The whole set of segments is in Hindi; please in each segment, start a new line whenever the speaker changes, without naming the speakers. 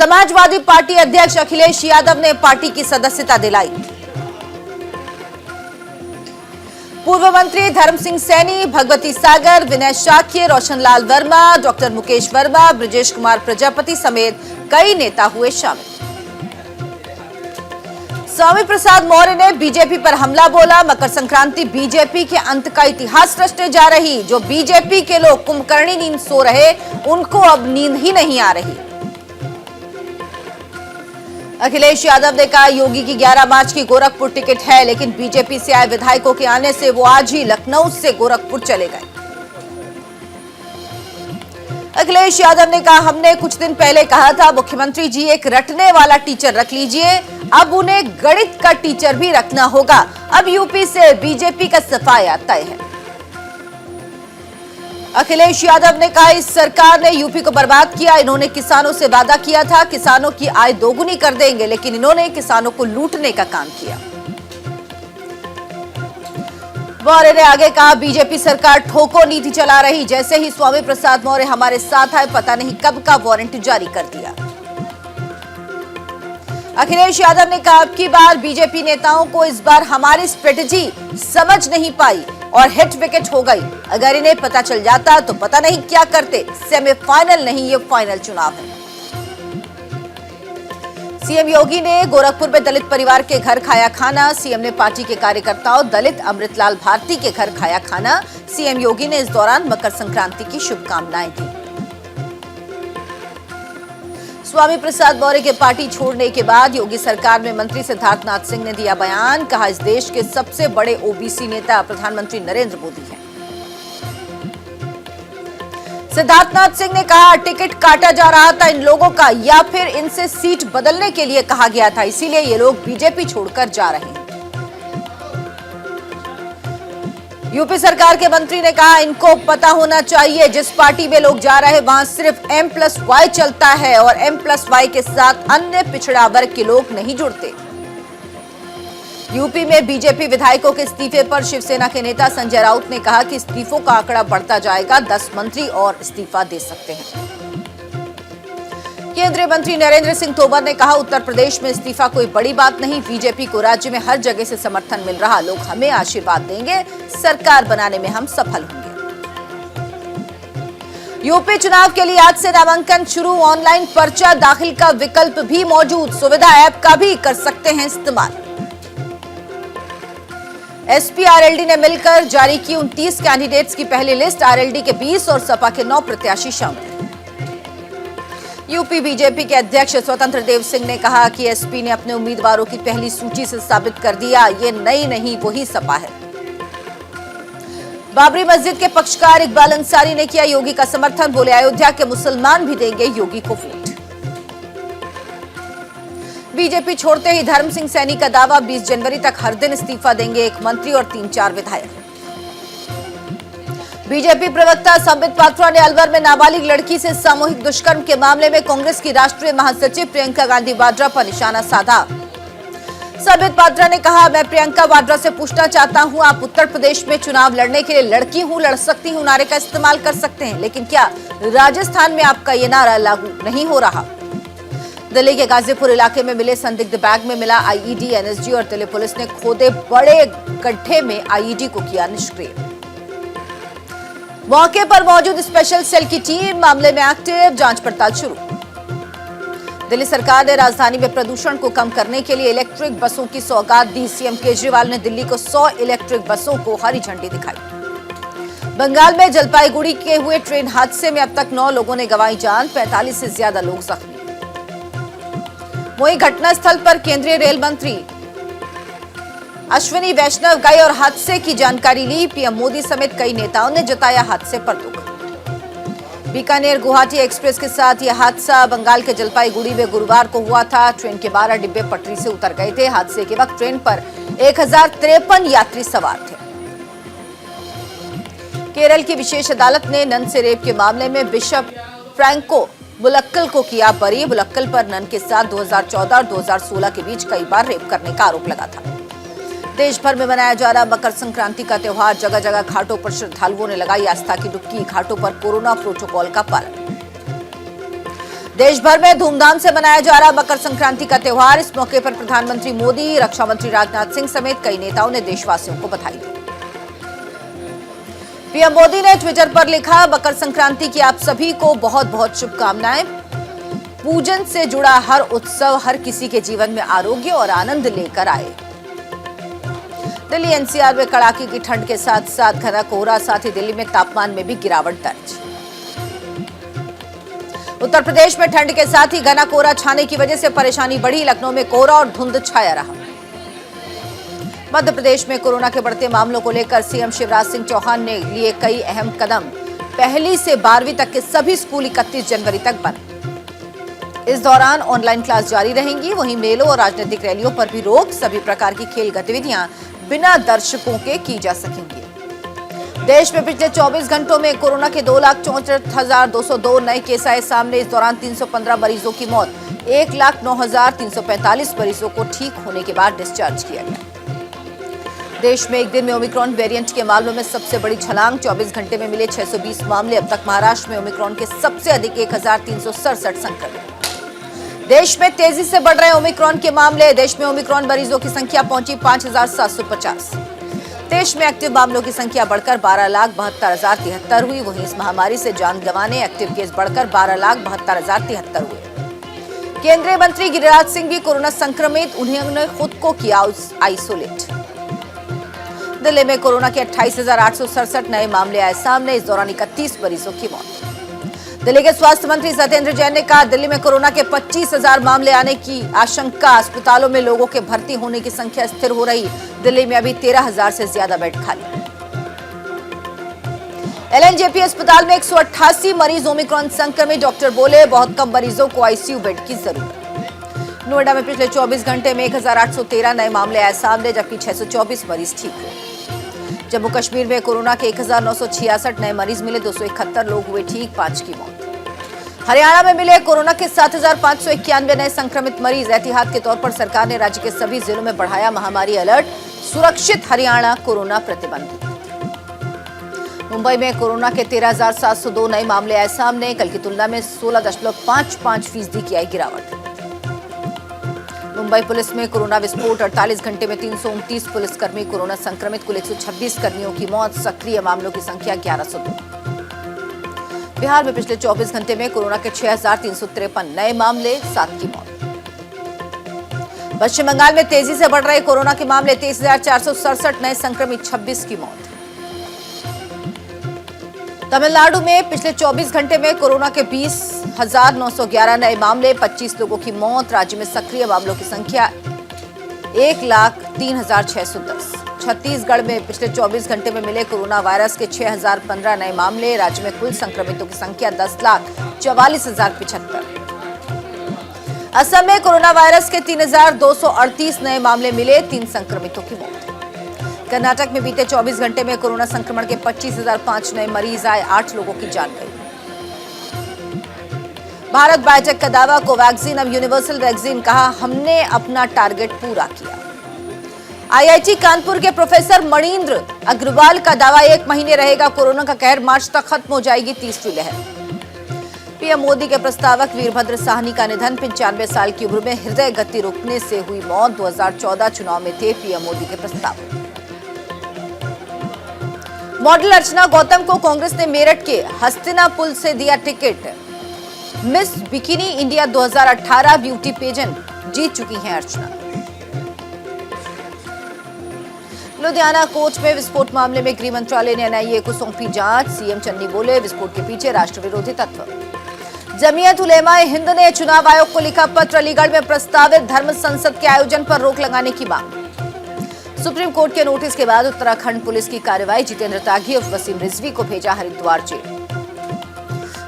समाजवादी पार्टी अध्यक्ष अखिलेश यादव ने पार्टी की सदस्यता दिलाई। पूर्व मंत्री धर्म सिंह सैनी, भगवती सागर, विनय शाक्य, रोशनलाल वर्मा, डॉक्टर मुकेश वर्मा, ब्रजेश कुमार प्रजापति समेत कई नेता हुए शामिल। स्वामी प्रसाद मौर्य ने बीजेपी पर हमला बोला। मकर संक्रांति बीजेपी के अंत का इतिहास रचने जा रही। जो बीजेपी के लोग कुंभकर्णी नींद सो रहे, उनको अब नींद ही नहीं आ रही। अखिलेश यादव ने कहा, योगी की 11 मार्च की गोरखपुर टिकट है, लेकिन बीजेपी से आए विधायकों के आने से वो आज ही लखनऊ से गोरखपुर चले गए। अखिलेश यादव ने कहा, हमने कुछ दिन पहले कहा था मुख्यमंत्री जी एक रटने वाला टीचर रख लीजिए, अब उन्हें गणित का टीचर भी रखना होगा। अब यूपी से बीजेपी का सफाया तय है। अखिलेश यादव ने कहा, इस सरकार ने यूपी को बर्बाद किया। इन्होंने किसानों से वादा किया था किसानों की आय दोगुनी कर देंगे, लेकिन इन्होंने किसानों को लूटने का काम किया। मौर्य ने आगे कहा, बीजेपी सरकार ठोको नीति चला रही। जैसे ही स्वामी प्रसाद मौर्य हमारे साथ आए, पता नहीं कब का वारंट जारी कर दिया। अखिलेश यादव ने कहा, अब की बार बीजेपी नेताओं को इस बार हमारी स्ट्रेटेजी समझ नहीं पाई और हिट विकेट हो गई। अगर इन्हें पता चल जाता तो पता नहीं क्या करते। सेमीफाइनल नहीं, ये फाइनल चुनाव है। सीएम योगी ने गोरखपुर में दलित परिवार के घर खाया खाना। सीएम ने पार्टी के कार्यकर्ताओं दलित अमृतलाल भारती के घर खाया खाना। सीएम योगी ने इस दौरान मकर संक्रांति की शुभकामनाएं दी। स्वामी प्रसाद मौर्य के पार्टी छोड़ने के बाद योगी सरकार में मंत्री सिद्धार्थनाथ सिंह ने दिया बयान। कहा, इस देश के सबसे बड़े ओबीसी नेता प्रधानमंत्री नरेंद्र मोदी हैं। सिद्धार्थनाथ सिंह ने कहा, टिकट काटा जा रहा था इन लोगों का, या फिर इनसे सीट बदलने के लिए कहा गया था, इसीलिए ये लोग बीजेपी छोड़कर जा रहे हैं। यूपी सरकार के मंत्री ने कहा, इनको पता होना चाहिए जिस पार्टी में लोग जा रहे हैं वहां सिर्फ M+Y चलता है और M+Y के साथ अन्य पिछड़ा वर्ग के लोग नहीं जुड़ते। यूपी में बीजेपी विधायकों के इस्तीफे पर शिवसेना के नेता संजय राउत ने कहा कि इस्तीफों का आंकड़ा बढ़ता जाएगा, 10 मंत्री और इस्तीफा दे सकते हैं। केंद्रीय मंत्री नरेंद्र सिंह तोमर ने कहा, उत्तर प्रदेश में इस्तीफा कोई बड़ी बात नहीं। बीजेपी को राज्य में हर जगह से समर्थन मिल रहा, लोग हमें आशीर्वाद देंगे, सरकार बनाने में हम सफल होंगे। यूपी चुनाव के लिए आज से नामांकन शुरू। ऑनलाइन पर्चा दाखिल का विकल्प भी मौजूद। सुविधा ऐप का भी कर सकते हैं इस्तेमाल। एसपी आरएलडी ने मिलकर जारी की 29 कैंडिडेट्स की पहली लिस्ट। आरएलडी के 20 और सपा के 9 प्रत्याशी शामिल। यूपी बीजेपी के अध्यक्ष स्वतंत्र देव सिंह ने कहा कि एसपी ने अपने उम्मीदवारों की पहली सूची से साबित कर दिया, ये नई नहीं वही सपा है। बाबरी मस्जिद के पक्षकार इकबाल अंसारी ने किया योगी का समर्थन। बोले, अयोध्या के मुसलमान भी देंगे योगी को वोट। बीजेपी छोड़ते ही धर्म सिंह सैनी का दावा, 20 जनवरी तक हर दिन इस्तीफा देंगे 1 मंत्री और 3-4 विधायक। बीजेपी प्रवक्ता संबित पात्रा ने अलवर में नाबालिग लड़की से सामूहिक दुष्कर्म के मामले में कांग्रेस की राष्ट्रीय महासचिव प्रियंका गांधी वाड्रा पर निशाना साधा। संबित पात्रा ने कहा, मैं प्रियंका वाड्रा से पूछना चाहता हूं, आप उत्तर प्रदेश में चुनाव लड़ने के लिए लड़की हूं, लड़ सकती हूं नारे का इस्तेमाल कर सकते हैं, लेकिन क्या राजस्थान में आपका ये नारा लागू नहीं हो रहा? दिल्ली के गाजीपुर इलाके में मिले संदिग्ध बैग में मिला आईईडी। एनएसजी और दिल्ली पुलिस ने खोदे बड़े गड्ढे में आईईडी को किया निष्क्रिय। मौके पर मौजूद स्पेशल सेल की टीम मामले में एक्टिव, जांच पड़ताल शुरू। दिल्ली सरकार ने राजधानी में प्रदूषण को कम करने के लिए इलेक्ट्रिक बसों की सौगात दी। सीएम केजरीवाल ने दिल्ली को 100 इलेक्ट्रिक बसों को हरी झंडी दिखाई। बंगाल में जलपाईगुड़ी के हुए ट्रेन हादसे में अब तक 9 लोगों ने गंवाई जान, 45 से ज्यादा लोग जख्मी। वहीं घटनास्थल पर केंद्रीय रेल मंत्री अश्विनी वैष्णव गए और हादसे की जानकारी ली। पीएम मोदी समेत कई नेताओं ने जताया हादसे पर दुख। बीकानेर गुवाहाटी एक्सप्रेस के साथ यह हादसा बंगाल के जलपाईगुड़ी में गुरुवार को हुआ था। ट्रेन के 12 डिब्बे पटरी से उतर गए थे। हादसे के वक्त ट्रेन पर 1053 यात्री सवार थे। केरल की विशेष अदालत ने नन से रेप के मामले में बिशप फ्रैंको मुलक्कल को किया बरी। मुलक्कल पर नन के साथ 2014 और 2016 के बीच कई बार रेप करने का आरोप लगा था। देश भर में मनाया जा रहा मकर संक्रांति का त्योहार, जगह जगह घाटों पर श्रद्धालुओं ने लगाई आस्था की डुबकी। घाटों पर कोरोना प्रोटोकॉल का पालन। देश भर में धूमधाम से मनाया जा रहा मकर संक्रांति का त्योहार। इस मौके पर प्रधानमंत्री मोदी, रक्षा मंत्री राजनाथ सिंह समेत कई नेताओं ने देशवासियों को बधाई दी। पीएम मोदी ने ट्विटर पर लिखा, मकर संक्रांति की आप सभी को बहुत बहुत शुभकामनाएं। पूजन से जुड़ा हर उत्सव हर किसी के जीवन में आरोग्य और आनंद लेकर आए। दिल्ली एनसीआर में कड़ाके की ठंड के साथ साथ घना कोहरा, साथ ही दिल्ली में तापमान में भी गिरावट दर्ज। उत्तर प्रदेश में ठंड के साथ ही घना कोहरा छाने की वजह से परेशानी बढ़ी। लखनऊ में कोहरा और धुंध छाया रहा। मध्य प्रदेश में कोरोना के बढ़ते मामलों को लेकर सीएम शिवराज सिंह चौहान ने लिए कई अहम कदम। पहली से 12वीं तक के सभी स्कूल 31 जनवरी तक बंद। इस दौरान ऑनलाइन क्लास जारी रहेंगी। वहीं मेलों और राजनीतिक रैलियों पर भी रोक। सभी प्रकार की खेल गतिविधियां बिना दर्शकों के की जा सकेंगी। देश में पिछले 24 घंटों में कोरोना के 2,64,202 नए केस आए सामने। इस दौरान 315 मरीजों की मौत, 1,09,345 मरीजों को ठीक होने के बाद डिस्चार्ज किया गया। देश में एक दिन में ओमिक्रॉन वेरिएंट के मामलों में सबसे बड़ी छलांग। 24 घंटे में मिले 620 मामले। अब तक महाराष्ट्र में ओमिक्रॉन के सबसे अधिक 1,367 संक्रमित। देश में तेजी से बढ़ रहे ओमिक्रॉन के मामले। देश में ओमिक्रॉन मरीजों की संख्या पहुंची 5,750। देश में एक्टिव मामलों की संख्या बढ़कर 12,72,073 हुई। वहीं इस महामारी से जान गंवाने एक्टिव केस बढ़कर 12,72,073 हुए। केंद्रीय मंत्री गिरिराज सिंह भी कोरोना संक्रमित। उन्होंने खुद को किया आइसोलेट। दिल्ली में कोरोना के 28,867 नए मामले आए सामने। इस दौरान 31 मरीजों की मौत। दिल्ली के स्वास्थ्य मंत्री सत्येंद्र जैन ने कहा, दिल्ली में कोरोना के 25,000 मामले आने की आशंका। अस्पतालों में लोगों के भर्ती होने की संख्या स्थिर हो रही। दिल्ली में अभी 13,000 से ज्यादा बेड खाली। एलएनजेपी अस्पताल में 188 मरीज ओमिक्रॉन संक्रमित। डॉक्टर बोले, बहुत कम मरीजों को आईसीयू बेड की जरूरत। नोएडा में पिछले 24 घंटे में 1,813 नए मामले आए सामने, जबकि 624 मरीज ठीक हुए। जम्मू कश्मीर में कोरोना के 1,966 नए मरीज मिले। 271 लोग हुए ठीक, 5 की मौत। हरियाणा में मिले कोरोना के 7,591 नए संक्रमित मरीज। एहतियात के तौर पर सरकार ने राज्य के सभी जिलों में बढ़ाया महामारी अलर्ट। सुरक्षित हरियाणा कोरोना प्रतिबंधित। मुंबई में कोरोना के 13,702 नए मामले आए सामने। कल की तुलना में 16.55% की आई गिरावट। मुंबई पुलिस में कोरोना विस्फोट। 48 घंटे में 329 पुलिसकर्मी कोरोना संक्रमित। कुल 126 कर्मियों की मौत। सक्रिय मामलों की संख्या 1102। बिहार में पिछले 24 घंटे में कोरोना के 6,353 नए मामले, 7 की मौत। पश्चिम बंगाल में तेजी से बढ़ रहे कोरोना के मामले। 23,467 नए संक्रमित, 26 की मौत। तमिलनाडु में पिछले 24 घंटे में कोरोना के 20,911 नए मामले, 25 लोगों की मौत। राज्य में सक्रिय मामलों की संख्या 1,03,610। छत्तीसगढ़ में पिछले 24 घंटे में मिले कोरोना वायरस के 6,015 नए मामले। राज्य में कुल संक्रमितों की संख्या 10,44,075। असम में कोरोना वायरस के 3,238 नए मामले मिले, 3 संक्रमितों की मौत। कर्नाटक में बीते 24 घंटे में कोरोना संक्रमण के 25,005 नए मरीज आए, 8 लोगों की जान गई। भारत बायोटेक का दावा, कोवैक्सीन अब यूनिवर्सल वैक्सीन। कहा, हमने अपना टारगेट पूरा किया। आईआईटी कानपुर के प्रोफेसर मणींद्र अग्रवाल का दावा, 1 महीने रहेगा कोरोना का कहर, मार्च तक खत्म हो जाएगी तीसरी लहर। पीएम मोदी के प्रस्तावक वीरभद्र साहनी का निधन। 95 साल की उम्र में हृदय गति रुकने से हुई मौत। 2014 चुनाव में थे पीएम मोदी के प्रस्तावक। मॉडल अर्चना गौतम को कांग्रेस ने मेरठ के हस्तिनापुर से दिया ticket. Miss bikini India 2018 beauty pageant जीत चुकी हैं अर्चना। लुधियाना कोर्ट में विस्फोट मामले में गृह मंत्रालय ने एनआईए को सौंपी जांच। सीएम चन्नी बोले, विस्फोट के पीछे राष्ट्र विरोधी तत्व। जमीयत उलेमाए हिंद ने चुनाव आयोग को लिखा पत्र। अलीगढ़ में प्रस्तावित धर्म संसद के आयोजन पर रोक लगाने की मांग। सुप्रीम कोर्ट के नोटिस के बाद उत्तराखंड पुलिस की कार्रवाई। जितेंद्र तागी और वसीम रिजवी को भेजा हरिद्वार जेल।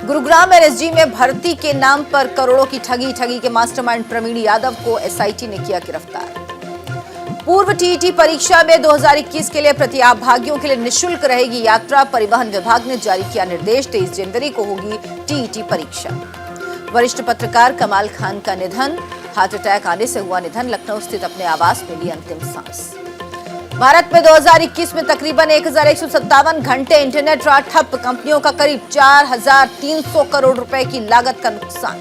गुरुग्राम एनएसजी में भर्ती के नाम पर करोड़ों की ठगी के मास्टरमाइंड प्रवीण यादव को एसआईटी ने किया गिरफ्तार। पूर्व टीईटी परीक्षा में 2021 के लिए प्रतिभागियों के लिए निःशुल्क रहेगी यात्रा। परिवहन विभाग ने जारी किया निर्देश। 23 जनवरी को होगी टीईटी परीक्षा। वरिष्ठ पत्रकार कमाल खान का निधन। हार्ट अटैक आने से हुआ निधन। लखनऊ स्थित अपने आवास में ली अंतिम सांस। भारत में 2021 में तकरीबन 1,157 घंटे इंटरनेट रहा ठप। कंपनियों का करीब 4,300 करोड़ रुपए की लागत का नुकसान।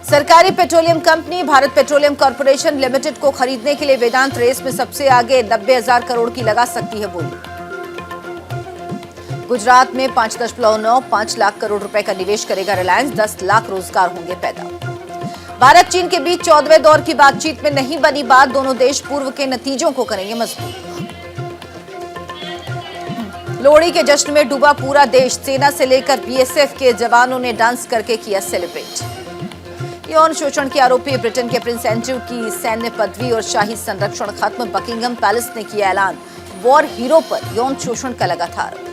सरकारी petroleum company Bharat petroleum corporation limited को खरीदने के लिए वेदांत रेस में सबसे आगे 90,000 करोड़ की लगा सकती है बोली। गुजरात में 5.95 लाख करोड़ रुपए का निवेश करेगा रिलायंस, 10 लाख रोजगार होंगे पैदा। भारत चीन के बीच 14वें दौर की बातचीत में नहीं बनी बात, दोनों देश पूर्व के नतीजों को करेंगे मजबूत। लोहड़ी के जश्न में डूबा पूरा देश, सेना से लेकर बीएसएफ के जवानों ने डांस करके किया सेलिब्रेट। यौन शोषण के आरोपी ब्रिटेन के प्रिंस एंड्रयू की सैन्य पदवी और शाही संरक्षण खत्म, बकिंगम पैलेस ने किया ऐलान, वॉर हीरो पर यौन शोषण का लगा था आरोप।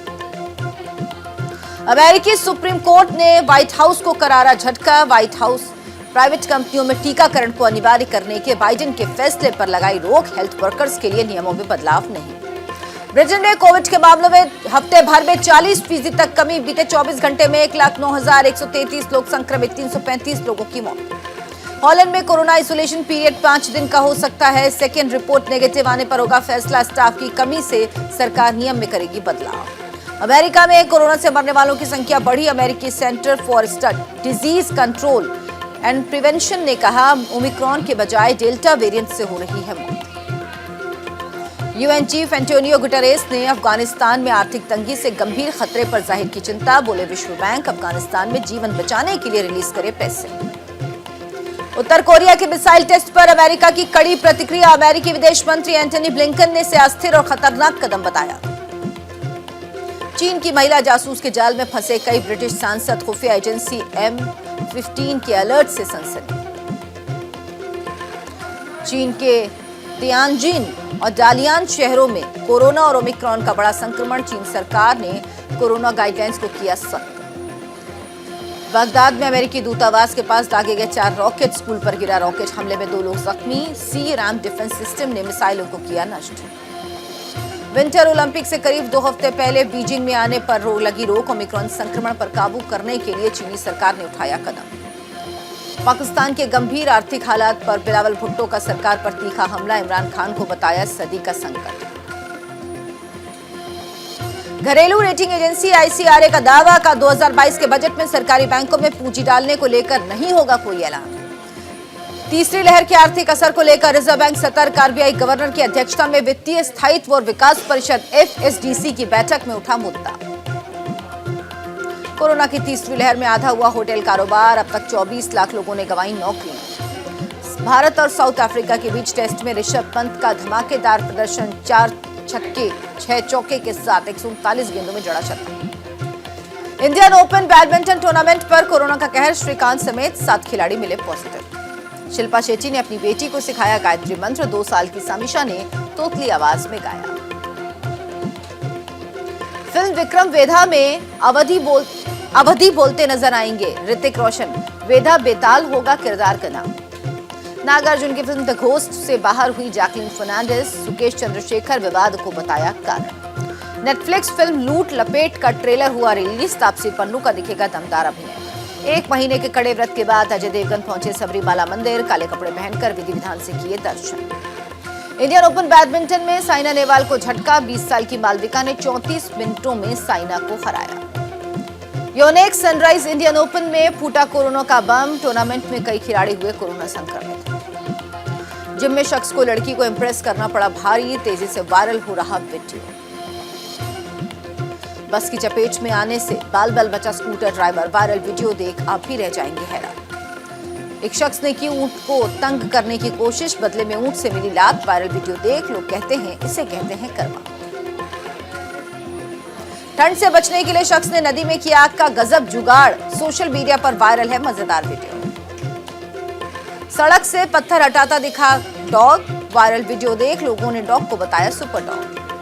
अमेरिकी सुप्रीम कोर्ट ने व्हाइट हाउस को करारा झटका, व्हाइट हाउस प्राइवेट कंपनियों में टीकाकरण को अनिवार्य करने के बाइडेन के फैसले पर लगाई रोक, हेल्थ वर्कर्स के लिए नियमों में बदलाव नहीं। ब्रिटेन में कोविड के मामलों में हफ्ते भर में 40% तक कमी, बीते 24 घंटे में 1,09,133 लोग संक्रमित, 335 लोगों की मौत। हॉलैंड में कोरोना आइसोलेशन पीरियड 5 दिन का हो सकता है, सेकेंड रिपोर्ट नेगेटिव आने पर होगा फैसला, स्टाफ की कमी से सरकार नियम में करेगी बदलाव। अमेरिका में कोरोना से मरने वालों की संख्या बढ़ी, अमेरिकी centre for disease control and prevention ने कहा, ओमिक्रॉन के बजाय डेल्टा वेरिएंट से हो रही है मौत। यूएन चीफ एंटोनियो गुटेरेस ने अफगानिस्तान में आर्थिक तंगी से गंभीर खतरे पर जाहिर की चिंता, बोले विश्व बैंक अफगानिस्तान में जीवन बचाने के लिए रिलीज करे पैसे। उत्तर कोरिया के मिसाइल टेस्ट पर अमेरिका की कड़ी प्रतिक्रिया, अमेरिकी विदेश मंत्री एंटनी ब्लिंकन ने इसे अस्थिर और खतरनाक कदम बताया। चीन की महिला जासूस के जाल में फंसे कई ब्रिटिश सांसद, खुफिया एजेंसी M15 के अलर्ट से सनसनी। चीन के तियानजिन और डालियान शहरों में कोरोना और ओमिक्रॉन का बड़ा संक्रमण, चीन सरकार ने कोरोना गाइडलाइंस को किया सख्त। बगदाद में अमेरिकी दूतावास के पास दागे गए 4 रॉकेट, स्कूल पर गिरा रॉकेट हमले में 2 लोग जख्मी, सी रैम डिफेंस सिस्टम ने मिसाइलों को किया नष्ट। विंटर ओलंपिक से करीब 2 हफ्ते पहले बीजिंग में आने पर लगी रोक, ओमिक्रॉन संक्रमण पर काबू करने के लिए चीनी सरकार ने उठाया कदम। पाकिस्तान के गंभीर आर्थिक हालात पर बिलावल भुट्टो का सरकार पर तीखा हमला, इमरान खान को बताया सदी का संकट। घरेलू रेटिंग एजेंसी ICRA का दावा का 2022 के बजट में सरकारी बैंकों में पूंजी डालने को लेकर नहीं होगा कोई ऐलान। तीसरी लहर के आर्थिक असर को लेकर रिजर्व बैंक सतर्क, RBI गवर्नर की अध्यक्षता में वित्तीय स्थायित्व और विकास परिषद FSDC की बैठक में उठा मुद्दा। कोरोना की तीसरी लहर में आधा हुआ होटल कारोबार, अब तक 24 लाख लोगों ने गंवाई नौकरियां। भारत और साउथ अफ्रीका के बीच टेस्ट में ऋषभ पंत का धमाकेदार प्रदर्शन, 4 छक्के 6 चौके के साथ 139 गेंदों में जड़ा शतक। इंडियन ओपन बैडमिंटन टूर्नामेंट पर कोरोना का कहर, श्रीकांत समेत 7 खिलाड़ी मिले पॉजिटिव। शिल्पा शेट्टी ने अपनी बेटी को सिखाया गायत्री मंत्र, 2 साल की समीक्षा ने तोतली आवाज में गाया। फिल्म विक्रम वेधा में अवधि बोलते नजर आएंगे ऋतिक रोशन, वेधा बेताल होगा किरदार का नाम। नागार्जुन की फिल्म द घोस्ट से बाहर हुई जैकलिन फर्नांडिस, सुकेश चंद्रशेखर विवाद को बताया कारण। नेटफ्लिक्स फिल्म लूट लपेट का ट्रेलर हुआ रिलीज, तापसी पन्नू का दिखेगा दमदार अभिनय। 1 महीने के कड़े व्रत के बाद अजय देवगन पहुंचे सबरीमाला मंदिर, काले कपड़े पहनकर विधि विधान से किए दर्शन। इंडियन ओपन बैडमिंटन में साइना नेहवाल को झटका, 20 साल की मालविका ने 34 मिनटों में साइना को हराया। योनेक्स सनराइज इंडियन ओपन में फूटा कोरोना का बम, टूर्नामेंट में कई खिलाड़ी हुए कोरोना संक्रमित। जिम में शख्स को लड़की को इंप्रेस करना पड़ा भारी, तेजी से वायरल हो रहा वीडियो। बस की चपेट में आने से बाल बाल बचा स्कूटर ड्राइवर, वायरल वीडियो देख आप भी रह जाएंगे हैरान। एक शख्स ने की ऊंट को तंग करने की कोशिश, बदले में ऊंट से मिली लात, वायरल वीडियो देख लोग कहते हैं इसे कहते हैं कर्मा। ठंड से बचने के लिए शख्स ने नदी में किया आग का गजब जुगाड़, सोशल मीडिया पर वायरल है मजेदार वीडियो। सड़क से पत्थर हटाता दिखा डॉग, वायरल वीडियो देख लोगों ने डॉग को बताया सुपर डॉग।